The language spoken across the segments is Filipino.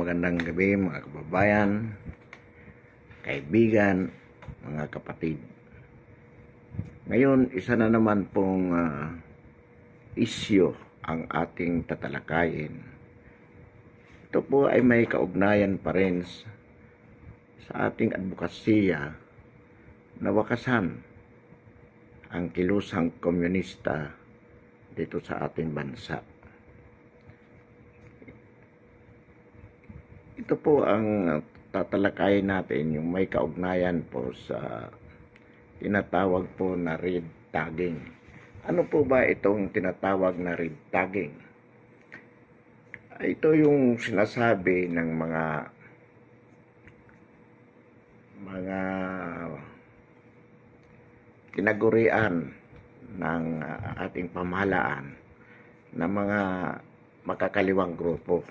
Magandang gabi mga kababayan, kaibigan, mga kapatid. Ngayon, isa na naman pong isyu ang ating tatalakayin. Ito po ay may kaugnayan pa rin sa ating advokasya na wakasan ang kilusang komunista dito sa ating bansa. Ito po ang tatalakayin natin, yung may kaugnayan po sa tinatawag po na red tagging. Ano po ba itong tinatawag na red tagging? Ito yung sinasabi ng mga tinagurian ng ating pamahalaan na mga makakaliwang grupo.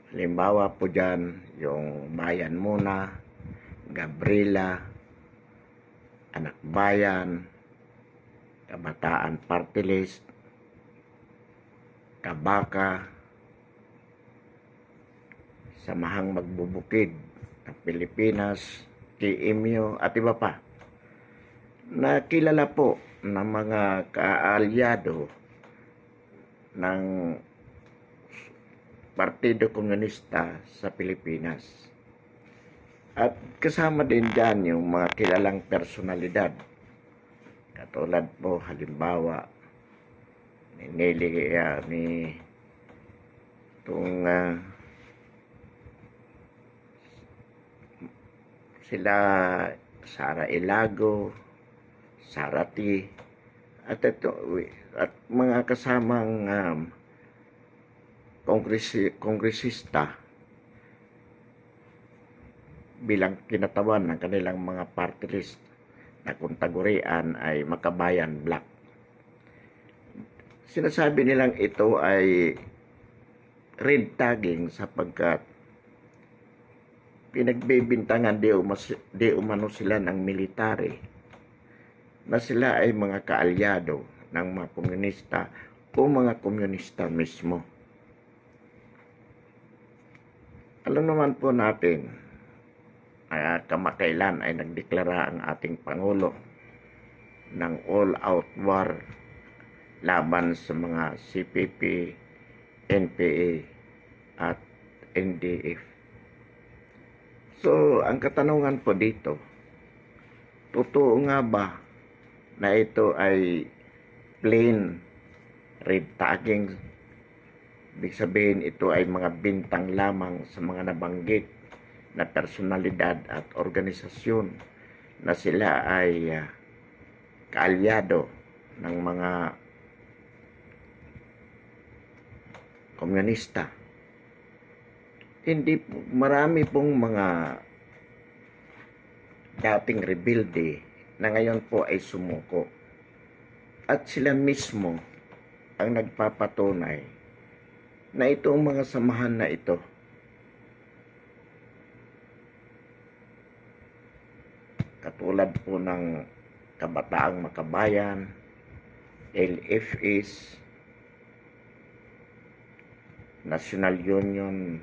Halimbawa po dyan, yung Bayan Muna, Gabriela, Anak Bayan, Kabataan Party List, Kabaka, Samahang Magbubukid ng Pilipinas, KMU, at iba pa. Nakilala po ng mga kaalyado ng Partido Komunista sa Pilipinas. At kasama din dyan yung mga kilalang personalidad. Katulad po, halimbawa, sila Sara Ilago, Sarati, at mga kasamang kongresista bilang kinatawan ng kanilang mga party list na kung tagurian ay Makabayan Black. Sinasabi nilang ito ay red tagging sapagkat pinagbibintangan di umano sila ng military na sila ay mga kaalyado ng mga komunista o mga komunista mismo. Alam naman po natin, kamakailan ay nagdeklara ang ating Pangulo ng all-out war laban sa mga CPP, NPA at NDF. So, ang katanungan po dito, totoo nga ba na ito ay plain red tagging? Ibig sabihin, ito ay mga bintang lamang sa mga nabanggit na personalidad at organisasyon na sila ay kaalyado ng mga komunista. Hindi po, marami pong mga dating rebelde na ngayon po ay sumuko. At sila mismo ang nagpapatunay na itong mga samahan na ito katulad po ng Kabataang Makabayan, LFS, National Union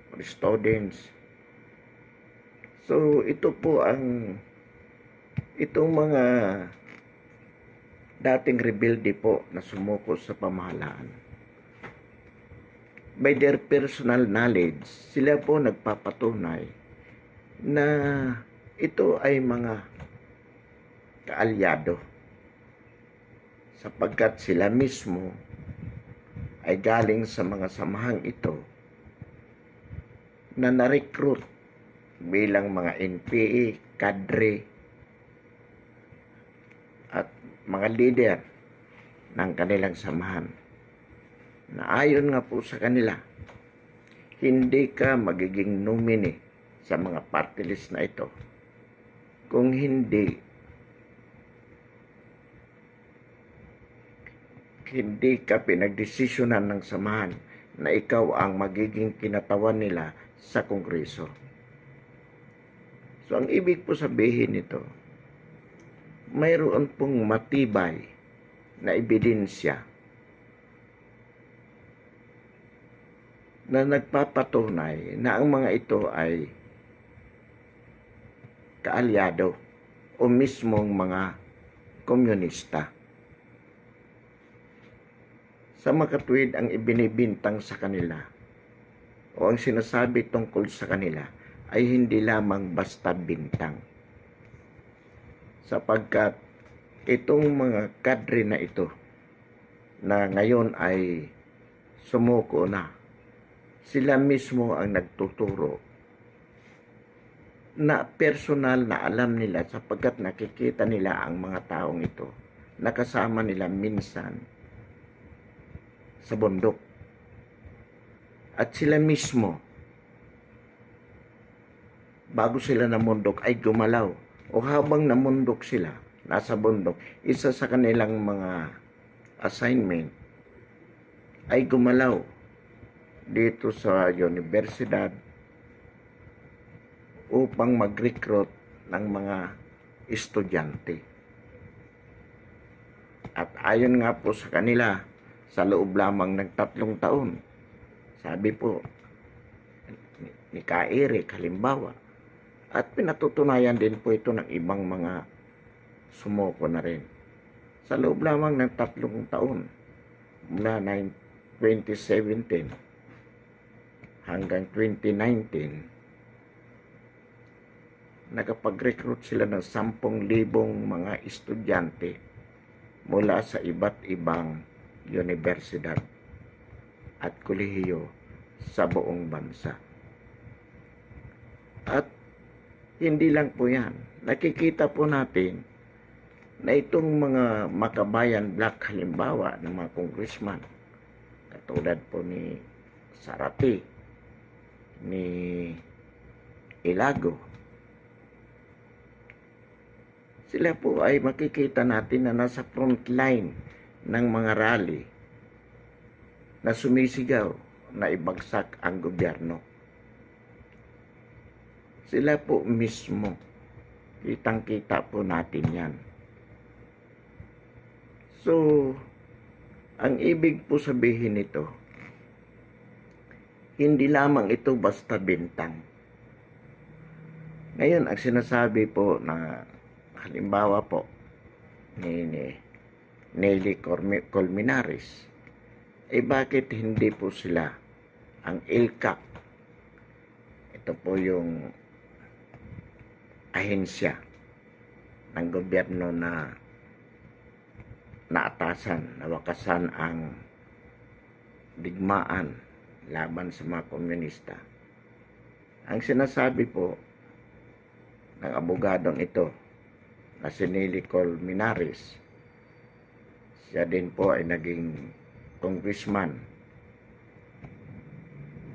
for Students. So ito po itong mga dating rebelde po na sumuko sa pamahalaan. By their personal knowledge, sila po nagpapatunay na ito ay mga kaalyado sapagkat sila mismo ay galing sa mga samahang ito na na-recruit bilang mga NPA, kadre, at mga leader ng kanilang samahan. Na ayon nga po sa kanila, hindi ka magiging nominee sa mga party list na ito kung hindi ka pinagdesisyonan ng samahan na ikaw ang magiging kinatawan nila sa Kongreso. So, ang ibig po sabihin nito, mayroon pong matibay na ebidensya na nagpapatunay na ang mga ito ay kaalyado o mismong mga komunista. Sa makatuwid ang ibinibintang sa kanila o ang sinasabi tungkol sa kanila ay hindi lamang basta bintang. Sapagkat itong mga kadre na ito na ngayon ay sumuko na, sila mismo ang nagtuturo na personal na alam nila sapagkat nakikita nila ang mga taong ito, nakasama nila minsan sa bundok. At sila mismo, bago sila namundok ay gumalaw. O habang namundok sila, nasa bundok, isa sa kanilang mga assignment ay gumalaw dito sa universidad upang mag-recruit ng mga estudyante. At ayon nga po sa kanila, sa loob lamang ng 3 taon, sabi po ni Ka Eric halimbawa, at pinatutunayan din po ito ng ibang mga sumuko na rin. Sa loob lamang ng 3 taon, mula 2017 hanggang 2019, nakapag-recruit sila ng 10,000 mga estudyante mula sa iba't ibang universidad at kolehiyo sa buong bansa. At hindi lang po yan. Nakikita po natin na itong mga makabayan black halimbawa ng mga congressman, katulad po ni Sarati, ni Ilago, sila po ay makikita natin na nasa front line ng mga rally na sumisigaw na ibagsak ang gobyerno. Sila po mismo, kitang-kita po natin yan. So, ang ibig po sabihin nito, hindi lamang ito basta bintang. Ngayon, ang sinasabi po na halimbawa po ni Nelly Colmenares, bakit hindi po sila ang ILCAC? Ito po yung ahensya ng gobyerno na naatasan, nawakasan ang digmaan laban sa mga komunista. Ang sinasabi po ng abogadong ito na si Nelly Colmenares, siya din po ay naging congressman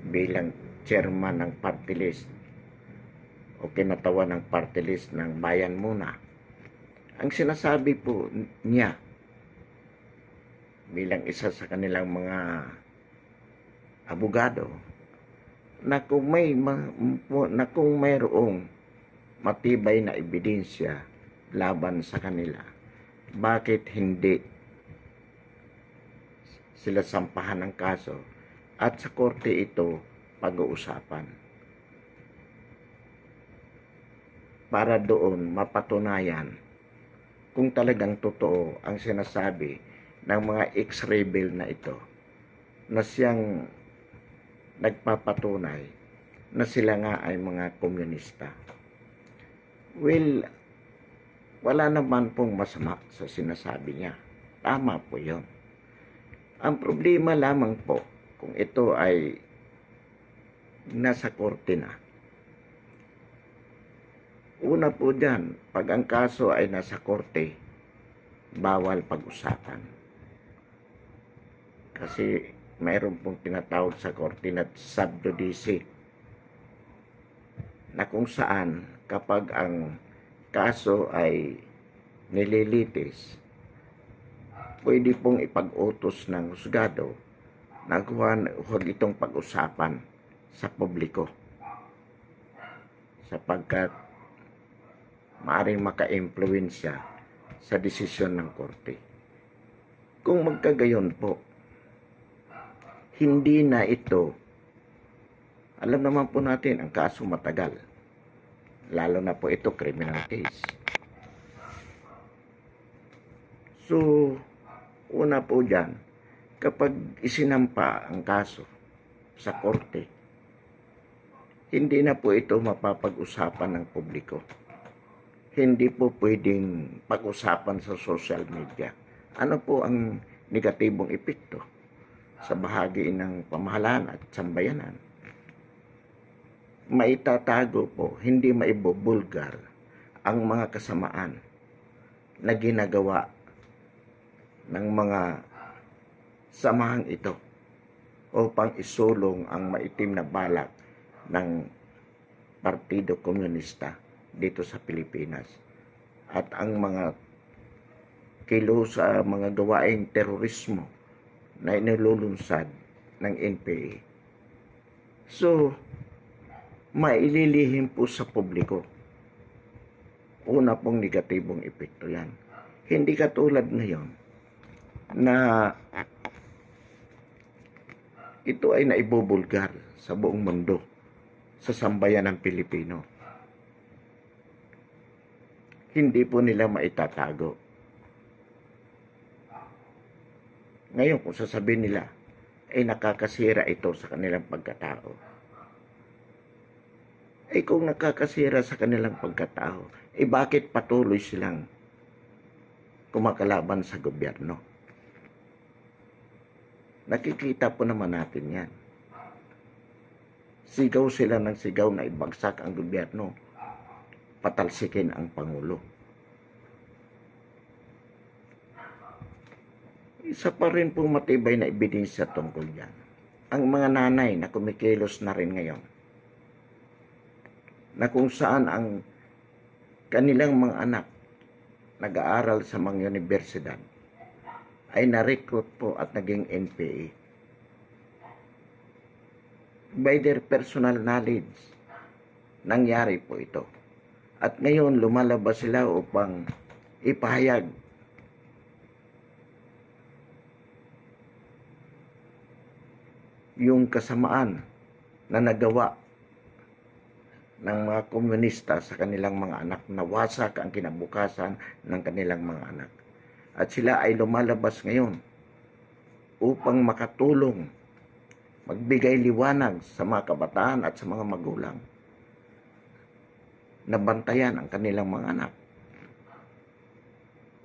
bilang chairman ng party list o kinatawan ng party list ng Bayan Muna. Ang sinasabi po niya bilang isa sa kanilang mga abogado na kung mayroong matibay na ebidensya laban sa kanila, bakit hindi sila sampahan ng kaso at sa korte ito pag-uusapan para doon mapatunayan kung talagang totoo ang sinasabi ng mga ex-rebel na ito na siyang nagpapatunay na sila nga ay mga komunista. Well, wala naman pong masama sa sinasabi niya. Tama po yun. Ang problema lamang po kung ito ay nasa korte na. Una po dyan, pag ang kaso ay nasa korte, bawal pag-usapan. Kasi mayroon pong tinatawag sa korte na sub judice, na kung saan kapag ang kaso ay nililitis, pwede pong ipag-utos ng husgado na huwag itong pag-usapan sa publiko, sapagkat maaring maka-impluwensya sa desisyon ng korte. Kung magkagayon po, hindi na ito, alam naman po natin ang kaso matagal, lalo na po ito criminal case. So, una po dyan, kapag isinampa ang kaso sa korte, hindi na po ito mapapag-usapan ng publiko. Hindi po pwedeng pag-usapan sa social media. Ano po ang negatibong epekto sa bahagi ng pamahalaan at sambayanan? Maitatago po, hindi maibubulgar ang mga kasamaan na ginagawa ng mga samahang ito upang isulong ang maitim na balak ng Partido Komunista dito sa Pilipinas at ang mga kilos sa mga gawaing terorismo na inilulunsad ng NPA. So, maililihim po sa publiko. Una pong negatibong epekto yan. Hindi katulad ngayon na ito ay naibubulgar sa buong mundo, sa sambayan ng Pilipino. Hindi po nila maitatago. Ngayon, kung sasabihin nila, ay nakakasira ito sa kanilang pagkatao. Ay kung nakakasira sa kanilang pagkatao, bakit patuloy silang kumakalaban sa gobyerno? Nakikita po naman natin yan. Sigaw sila ng sigaw na ibagsak ang gobyerno, patalsikin ang Pangulo. Isa pa rin pong matibay na ebidensya tungkol yan. Ang mga nanay na kumikilos na rin ngayon, na kung saan ang kanilang mga anak nag-aaral sa mga universidad, ay na-recruit po at naging NPA. By their personal knowledge, nangyari po ito. At ngayon, lumalabas sila upang ipahayag yung kasamaan na nagawa ng mga komunista sa kanilang mga anak, na wasak ang kinabukasan ng kanilang mga anak. At sila ay lumalabas ngayon upang makatulong, magbigay liwanag sa mga kabataan at sa mga magulang na bantayan ang kanilang mga anak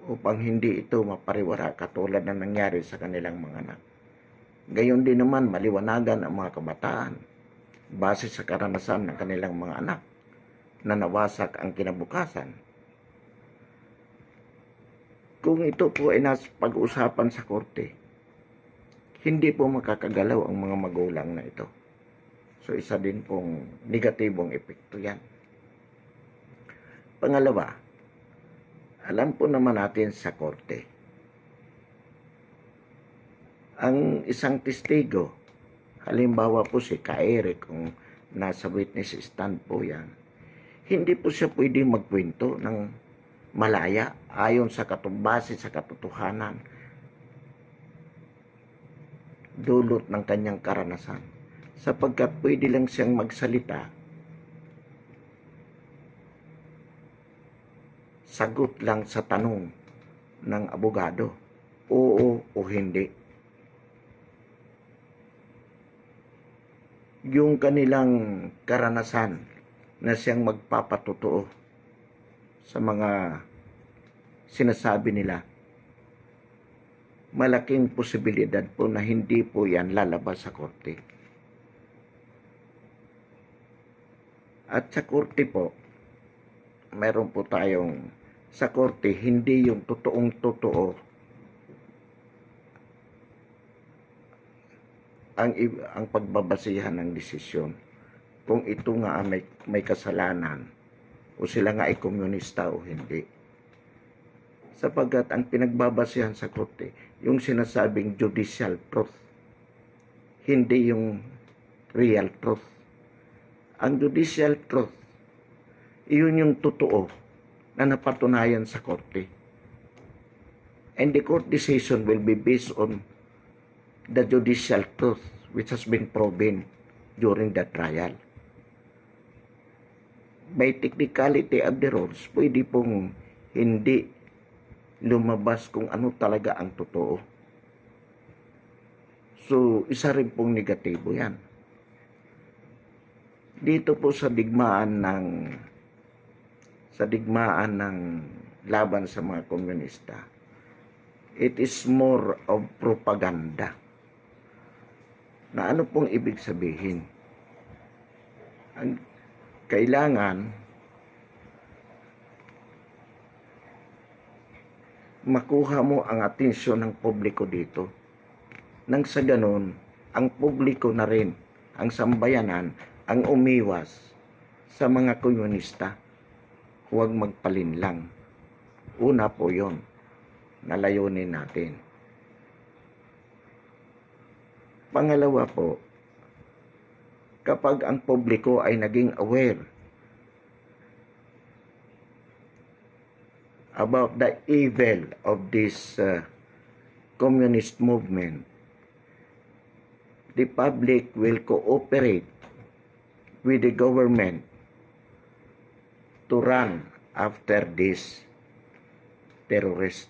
upang hindi ito mapariwara katulad na nangyari sa kanilang mga anak. Gayon din naman, maliwanagan ang mga kabataan base sa karanasan ng kanilang mga anak na nawasak ang kinabukasan. Kung ito po ay nasa pag-usapan sa korte, hindi po makakagalaw ang mga magulang na ito. So, isa din pong negatibong epekto yan. Pangalawa, alam po naman natin sa korte, ang isang testigo, halimbawa po si Kaere, kung nasa witness stand po yan, hindi po siya pwedeng magkwento ng malaya ayon sa base sa katotohanan dulot ng kanyang karanasan, sapagkat pwede lang siyang magsalita sagot lang sa tanong ng abogado, oo o hindi. Yung kanilang karanasan na siyang magpapatotoo sa mga sinasabi nila, malaking posibilidad po na hindi po yan lalabas sa korte. At sa korte po, meron po tayong sa korte, hindi yung totoong totoo ang pagbabasihan ng desisyon. Kung ito nga may kasalanan o sila nga ay komunista o hindi. Sapagkat ang pinagbabasihan sa korte, yung sinasabing judicial truth, hindi yung real truth. Ang judicial truth, iyon yung totoo na napatunayan sa korte. And the court decision will be based on the judicial truth which has been proven during the trial. By technicality of the rules, pwede pong hindi lumabas kung ano talaga ang totoo. So, isa rin pong negatibo yan. Dito po sa digmaan ng laban sa mga komunista, it is more of propaganda. Na ano pong ibig sabihin? Ang kailangan makuha mo ang atensyon ng publiko dito. Nang sa ganun, ang publiko na rin, ang sambayanan, ang umiwas sa mga komunista. Huwag magpalinlang. Una po yon na layunin natin. Pangalawa po, kapag ang publiko ay naging aware about the evil of this communist movement, the public will cooperate with the government to run after this terrorist.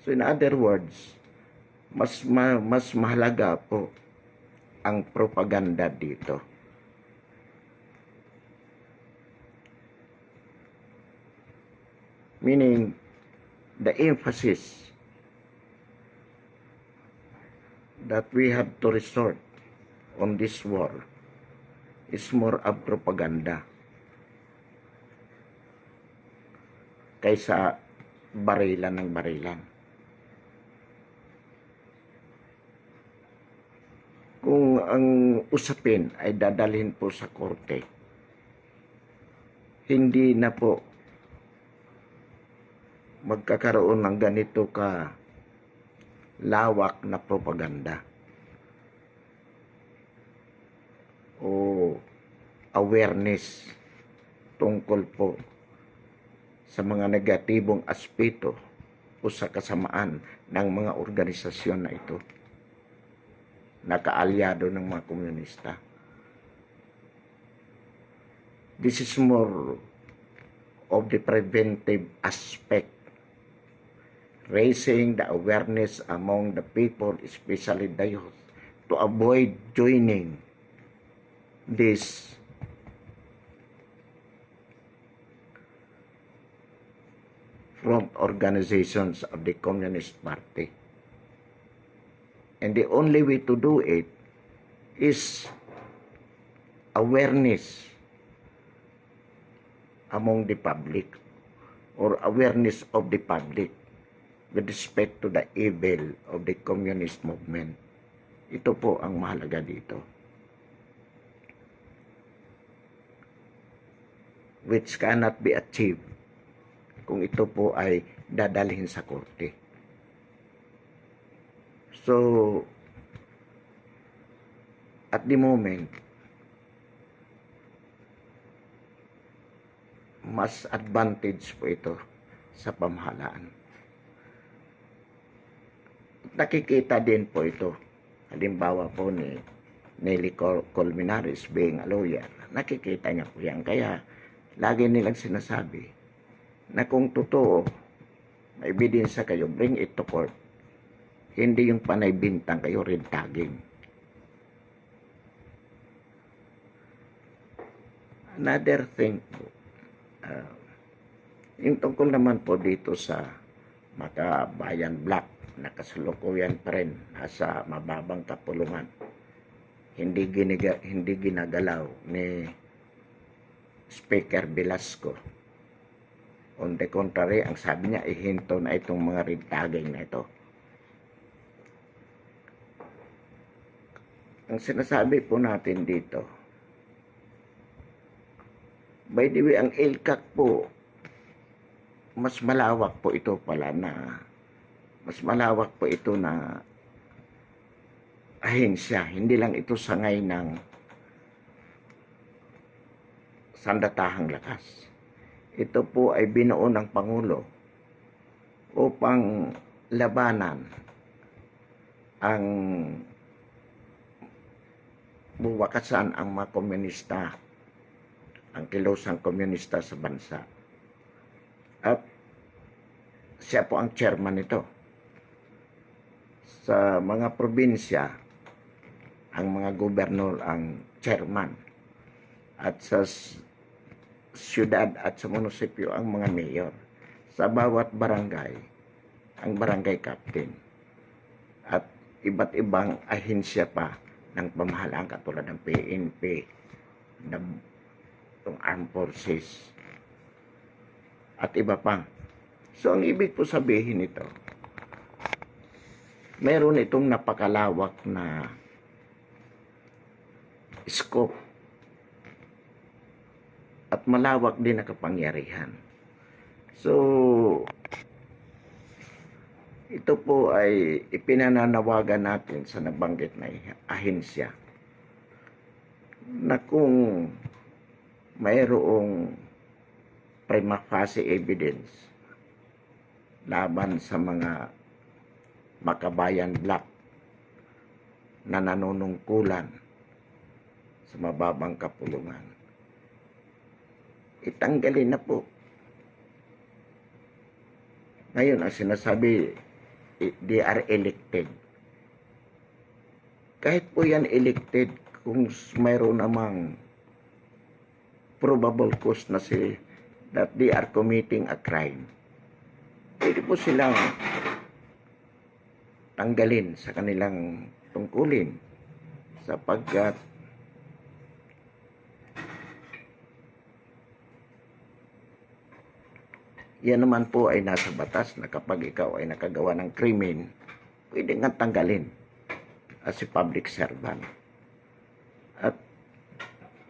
So in other words, mas mahalaga po ang propaganda dito. Meaning, the emphasis that we have to resort on this war is more of propaganda kaysa barilan ng barilan. Kung ang usapin ay dadalhin po sa korte, hindi na po magkakaroon ng ganito ka lawak na propaganda o awareness tungkol po sa mga negatibong aspeto o sa kasamaan ng mga organisasyon na ito na kaalyado ng mga komunista. This is more of the preventive aspect, raising the awareness among the people, especially the youth, to avoid joining these front organizations of the Communist Party. And the only way to do it is awareness among the public or awareness of the public with respect to the evil of the communist movement. Ito po ang mahalaga dito. Which cannot be achieved kung ito po ay dadalhin sa korte. So, at the moment, mas advantage po ito sa pamahalaan. Nakikita din po ito. Halimbawa po ni Nelly Colmenares being a lawyer. Nakikita niya po yan. Kaya, lagi nilang sinasabi na kung totoo, may ebidensya kayo, bring it to court. Hindi yung panay bintang kayo, red tagging. Another thing po, yung tungkol naman po dito sa Makabayan Black, na kasalukuyan pa rin nasa mababang kapulungan. hindi ginagalaw ni Speaker Velasco. On the contrary, ang sabi niya, ihinto na itong mga red tagging na ito. Ang sinasabi po natin dito, by the way, ang ILCAC po, mas malawak po ito na ahensya. Hindi lang ito sangay ng sandatahang lakas. Ito po ay binuo ng Pangulo upang labanan ang buwakasan ang mga komunista, ang kilosang komunista sa bansa. At siya po ang chairman nito. Sa mga probinsya, ang mga gobernador ang chairman. At sa siyudad at sa munisipyo, ang mga mayor. Sa bawat barangay, ang barangay captain. At iba't ibang ahensya pa ng pamahalaan katulad ng PNP, ng Armed Forces, at iba pa. So, ang ibig po sabihin nito, meron itong napakalawak na scope at malawak din na kapangyarihan. So, ito po ay ipinananawagan natin sa nabanggit na ahensya na kung mayroong prima facie evidence laban sa mga makabayan black na nanunungkulan sa mababang kapulungan, itanggalin na po. Ngayon, ang sinasabi, they are elected. Kahit po yan elected, kung mayroon namang probable cause na that they are committing a crime, pwede po silang tanggalin sa kanilang tungkulin sapagkat yan naman po ay nasa batas na kapag ikaw ay nakagawa ng krimen, pwede nga tanggalin as a public servant. At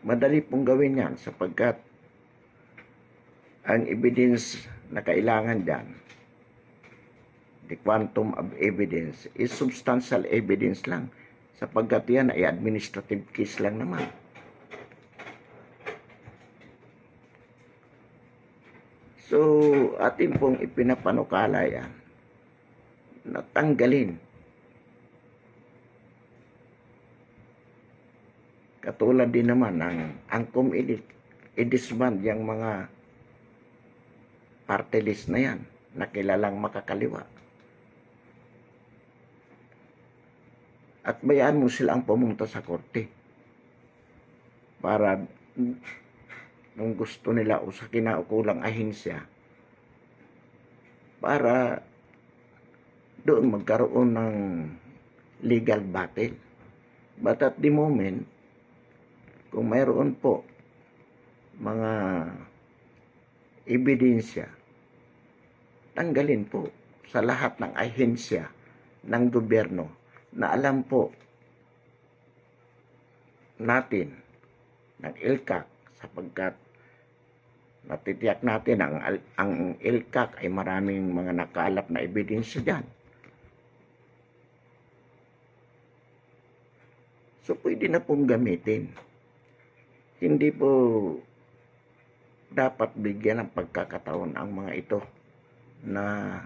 madali pong gawin yan sapagkat ang evidence na kailangan dyan, the quantum of evidence, is substantial evidence lang sapagkat yan ay administrative case lang naman. So, atin pong ipinapanukala yan na tanggalin. Katulad din naman ng angkom i-disband yung mga party list na yan na kilalang makakaliwa. At bayaan mo silang pumunta sa korte para nung gusto nila o sa kinaukulang ahensya para doon magkaroon ng legal battle. But at the moment, kung mayroon po mga ebidensya, tanggalin po sa lahat ng ahensya ng gobyerno na alam po natin ng ILCAC sapagkat natitiyak natin ang ILCAC ay maraming mga nakalap na ebidensya dyan. So, pwede na pong gamitin. Hindi po dapat bigyan ng pagkakataon ang mga ito na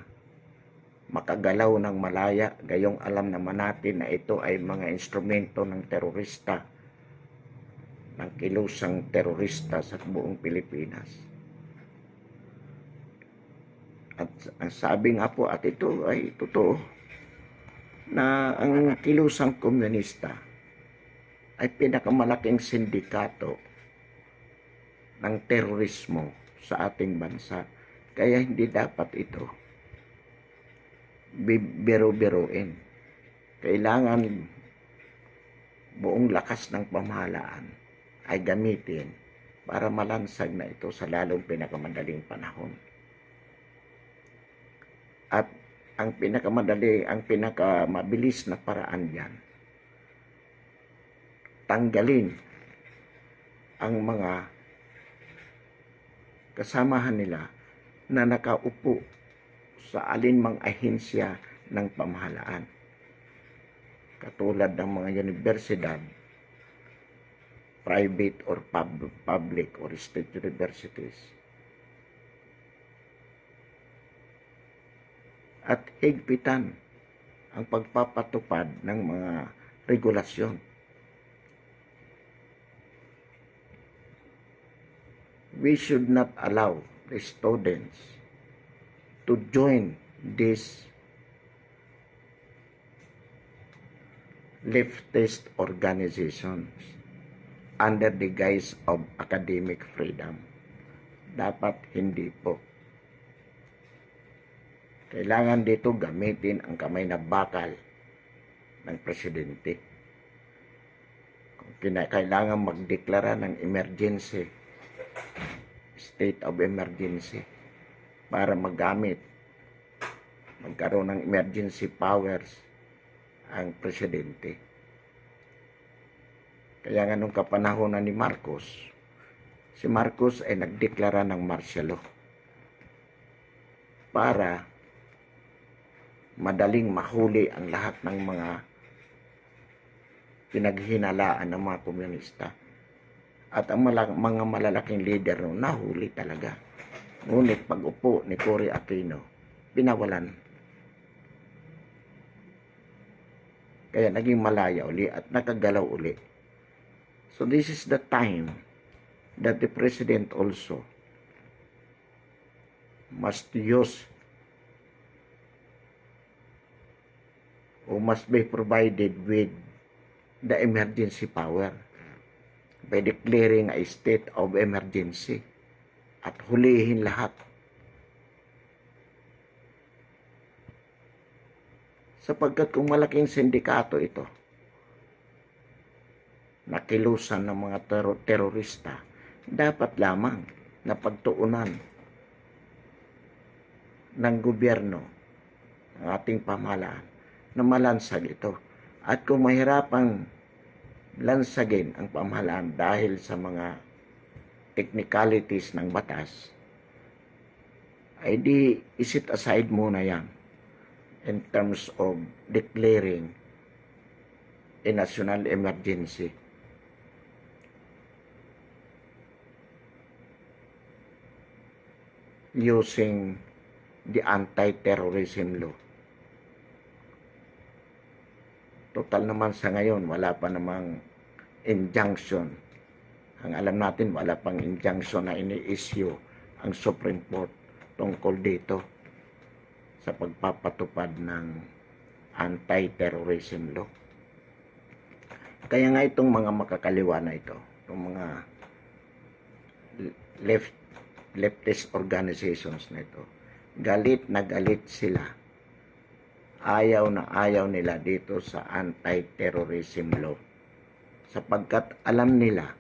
makagalaw ng malaya, gayong alam naman natin na ito ay mga instrumento ng terorista, ng kilusang terorista sa buong Pilipinas. At ang sabi nga po, at ito ay totoo, na ang kilusang komunista ay pinakamalaking sindikato ng terorismo sa ating bansa. Kaya hindi dapat ito biro-biruin. Kailangan buong lakas ng pamahalaan ay gamitin para malansag na ito sa lalong pinakamadaling panahon. At ang pinakamabilis na paraan diyan, tanggalin ang mga kasamahan nila na nakaupo sa alinmang ahensya ng pamahalaan, katulad ng mga universidad, private or public or state universities, at higpitan ang pagpapatupad ng mga regulasyon. We should not allow the students to join these leftist organizations under the guise of academic freedom. Dapat hindi po. Kailangan dito gamitin ang kamay na bakal ng presidente. Kung kailangan magdeklara ng emergency, state of emergency, para magkaroon ng emergency powers ang presidente. Kaya nga nung kapanahonan ni Marcos, si Marcos ay nagdeklara ng martial law para madaling mahuli ang lahat ng mga pinaghinalaan ng mga komunista. At ang mga malalaking leader no, nahuli talaga. Ngunit pag-upo ni Cory Aquino, pinawalan. Kaya naging malaya uli at nakagalaw uli. So this is the time that the president also must use or must be provided with the emergency power by declaring a state of emergency at hulihin lahat. Sapagkat kung malaking sindikato ito, nakilusan ng mga terorista, dapat lamang na pagtuunan ng gobyerno, ng ating pamahalaan, na malansag ito. At kung mahirapang lansagin ang pamahalaan dahil sa mga technicalities ng batas, ay di isit aside muna yan in terms of declaring a national emergency. Using the anti-terrorism law. Total naman sa ngayon, wala pa namang injunction. Ang alam natin, wala pang injunction na ini-issue ang Supreme Court tungkol dito sa pagpapatupad ng anti-terrorism law. Kaya nga itong mga makakaliwa na ito, itong mga leftist organizations na ito, galit na galit sila. Ayaw na ayaw nila dito sa anti-terrorism law. Sapagkat alam nila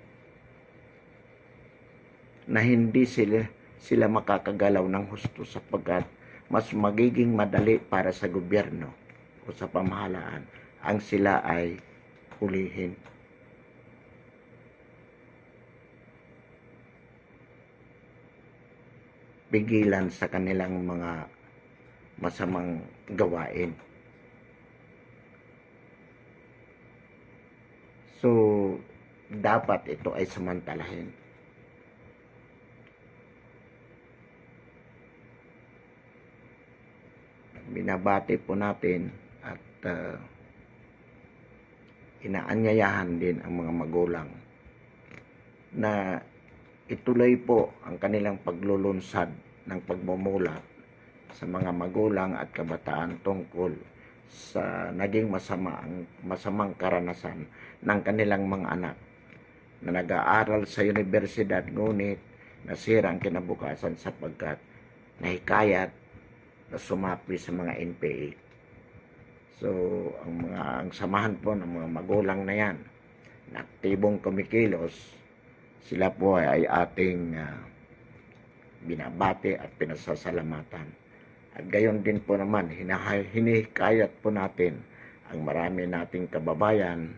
na hindi sila makakagalaw ng husto sapagkat mas magiging madali para sa gobyerno o sa pamahalaan ang sila ay hulihin. Pigilan sa kanilang mga masamang gawain. So, dapat ito ay samantalahin. Binabati po natin at inaanyayahan din ang mga magulang na ituloy po ang kanilang paglulunsad ng pagmumulat sa mga magulang at kabataan tungkol sa naging masamang karanasan ng kanilang mga anak na nag-aaral sa universidad ngunit nasira ang kinabukasan sapagkat nahikayat na sumapi sa mga NPA. So ang samahan po ng mga magulang na yan na aktibong kumikilos, sila po ay ating binabati at pinasasalamatan. At gayon din po naman, hinihikayat po natin ang marami nating kababayan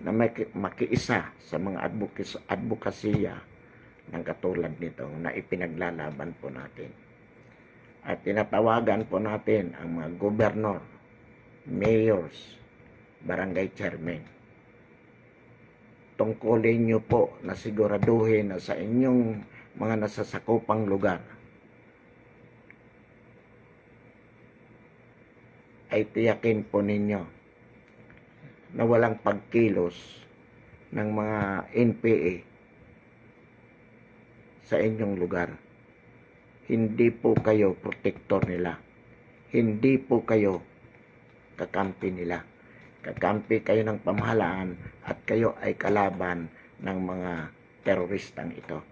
na makiisa sa mga advokasya ng katulad nito na ipinaglalaban po natin. At tinatawagan po natin ang mga gobernador, mayors, barangay chairman. Tungkulin nyo po na siguraduhin na sa inyong mga nasasakupang lugar ay tiyakin po ninyo na walang pagkilos ng mga NPA sa inyong lugar. Hindi po kayo protektor nila. Hindi po kayo kakampi nila. Kakampi kayo ng pamahalaan at kayo ay kalaban ng mga teroristang ito.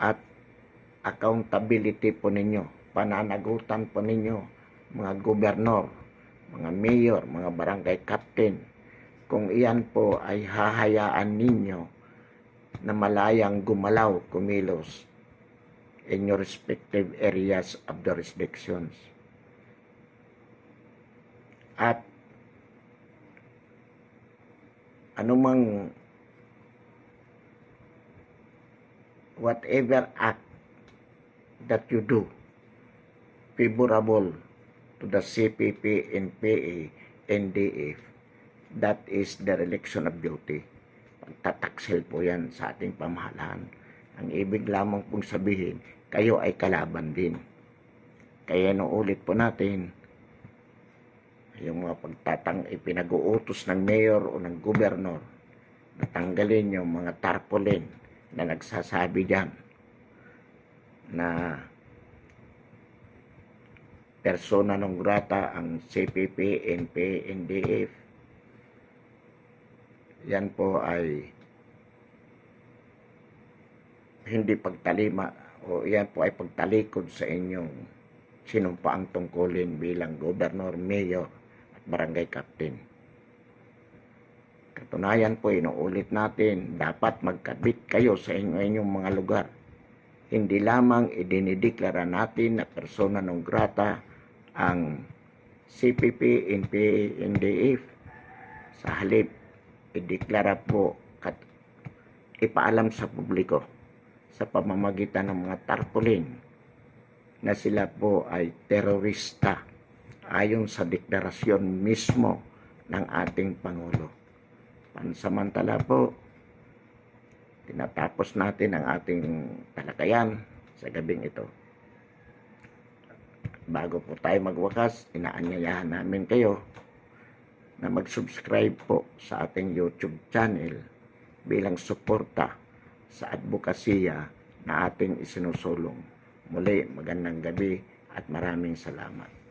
At accountability po ninyo, pananagutan po ninyo, mga gobernador, mga mayor, mga barangay captain, kung iyan po ay hahayaan ninyo na malayang gumalaw, kumilos in your respective areas of the jurisdictions. At anumang whatever act that you do favorable to the CPP, NPA, NDF, that is the dereliction of duty. Pagtataksil po yan sa ating pamahalaan. Ang ibig lamang pong sabihin, kayo ay kalaban din. Kaya ulit po natin, yung mga ipinag-uutos ng mayor o ng gobernador, natanggalin yung mga tarpaulin na nagsasabi dyan na persona non grata ang CPP, NPA, NDF. Yan po ay hindi pagtalima o yan po ay pagtalikod sa inyong sinumpaang tungkulin bilang gobernador, mayor at barangay captain. Katunayan po, inuulit natin, dapat magkabit kayo sa inyong mga lugar. Hindi lamang idinideklara natin na persona non grata ang CPP, NPA, NDF. Sa halip, ideklara po, ipaalam sa publiko sa pamamagitan ng mga tarpaulin na sila po ay terorista ayon sa deklarasyon mismo ng ating Pangulo. Pansamantala po, tinatapos natin ang ating talakayan sa gabing ito. Bago po tayo magwakas, inaanyayahan namin kayo na mag-subscribe po sa ating YouTube channel bilang suporta sa advokasya na ating isinusulong. Muli, magandang gabi at maraming salamat.